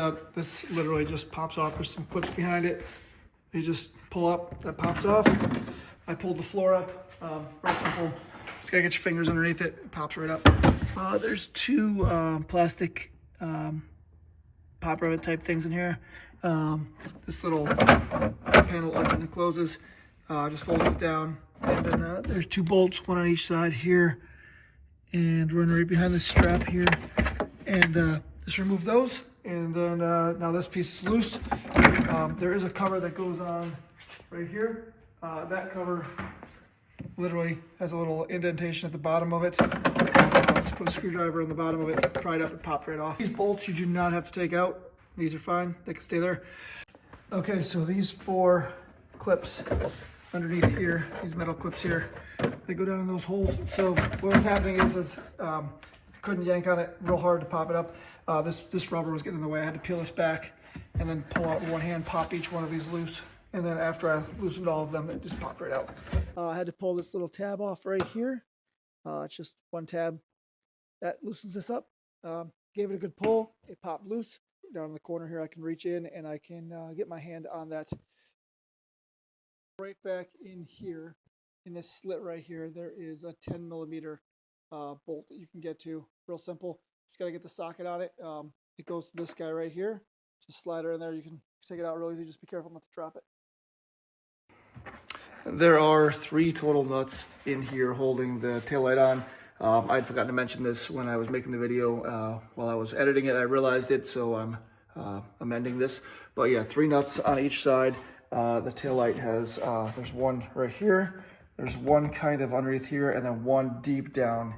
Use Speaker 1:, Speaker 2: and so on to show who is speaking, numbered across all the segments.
Speaker 1: out. This literally just pops off. There's some clips behind it. They just pull up, that pops off. I pulled the floor up, real simple. Just gotta get your fingers underneath it, it pops right up. There's two plastic pop rivet type things in here. This little panel opens and closes. Just fold it down. And then there's two bolts, one on each side here, and run right behind this strap here. And just remove those. And then now this piece is loose. There is a cover that goes on right here. That cover literally has a little indentation at the bottom of it. Just put a screwdriver in the bottom of it, pry it up, and pop right off. These bolts you do not have to take out. These are fine, they can stay there. Okay, so these 4 clips underneath here, these metal clips here, they go down in those holes. So what was happening is I couldn't yank on it real hard to pop it up. This rubber was getting in the way. I had to peel this back and then pull out with one hand, pop each one of these loose. And then after I loosened all of them, it just popped right out. I had to pull this little tab off right here. It's just one tab. That loosens this up. Gave it a good pull. It popped loose. Down in the corner here, I can reach in and I can get my hand on that. Right back in here, in this slit right here, there is a 10mm bolt that you can get to. Real simple. Just got to get the socket on it. It goes to this guy right here. Just slide it in there. You can take it out real easy. Just be careful not to drop it. There are 3 total nuts in here holding the taillight on. I'd forgotten to mention this when I was making the video. While I was editing it, I realized it, so I'm amending this. But yeah, 3 nuts on each side. The taillight has, there's one right here, there's one kind of underneath here, and then one deep down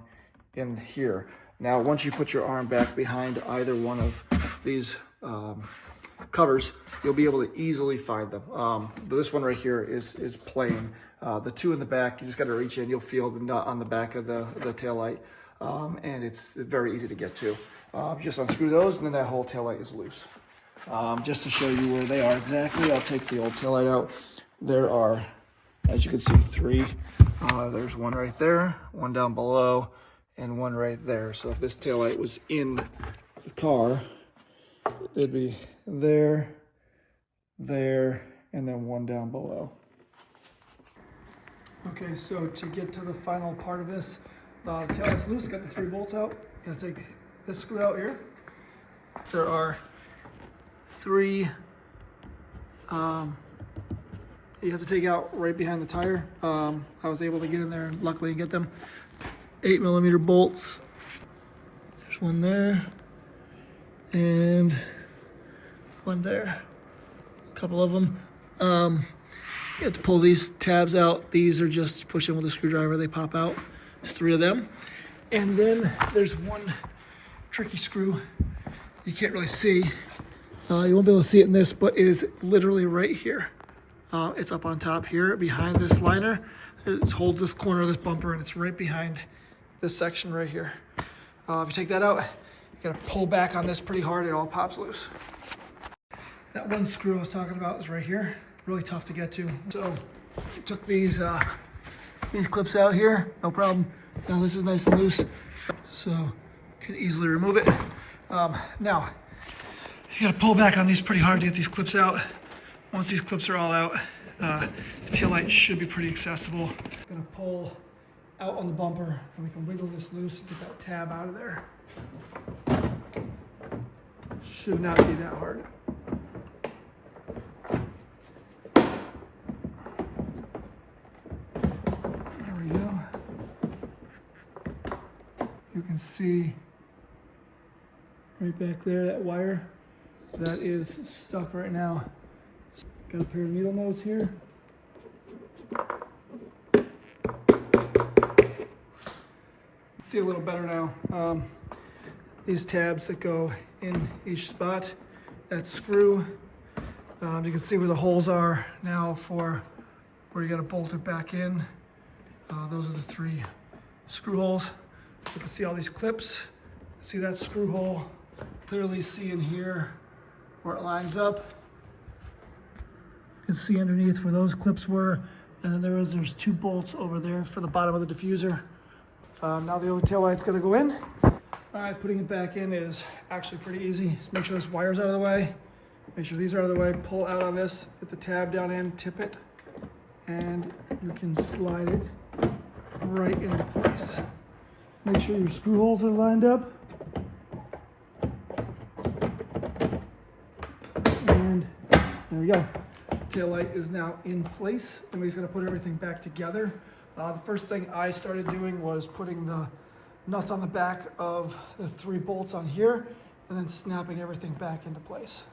Speaker 1: in here. Now, once you put your arm back behind either one of these covers, you'll be able to easily find them. This one right here is plain. The 2 in the back, you just got to reach in. You'll feel the nut on the back of the taillight, and it's very easy to get to. Just unscrew those, and then that whole taillight is loose. Just to show you where they are exactly, I'll take the old taillight out. There are, as you can see, 3. There's one right there, one down below, and one right there. So if this taillight was in the car, it'd be there, there, and then one down below. Okay, so to get to the final part of this, the taillight's loose, got the 3 bolts out. Gonna take this screw out here. There are 3 you have to take out right behind the tire. I was able to get in there and luckily get them. 8mm bolts. There's one there and one there. A couple of them. You have to pull these tabs out. These are just push in with a screwdriver, they pop out. There's 3 of them. And then there's one tricky screw you can't really see. You won't be able to see it in this, but it is literally right here. It's up on top here behind this liner. It holds this corner of this bumper, and it's right behind this section right here. If you take that out, you gotta pull back on this pretty hard. It all pops loose. That one screw I was talking about is right here. Really tough to get to. So I took these clips out here, no problem. Now this is nice and loose, so you can easily remove it. Now, you gotta pull back on these pretty hard to get these clips out. Once these clips are all out, the taillight should be pretty accessible. I'm gonna pull out on the bumper and we can wiggle this loose and get that tab out of there. Should not be that hard. There we go. You can see right back there, that wire, that is stuck right now. Got a pair of needle nose here. See a little better now. These tabs that go in each spot, that screw, you can see where the holes are now for where you got to bolt it back in. Those are the 3 screw holes. You can see all these clips. See that screw hole? Clearly see in here where it lines up. You can see underneath where those clips were, and then there's 2 bolts over there for the bottom of the diffuser. Now the other taillight's gonna go in. All right, putting it back in is actually pretty easy. Just make sure this wire's out of the way. Make sure these are out of the way. Pull out on this, get the tab down in, tip it, and you can slide it right into place. Make sure your screw holes are lined up. And there we go. Tail light is now in place, and we're just gonna put everything back together. The first thing I started doing was putting the nuts on the back of the 3 bolts on here, and then snapping everything back into place.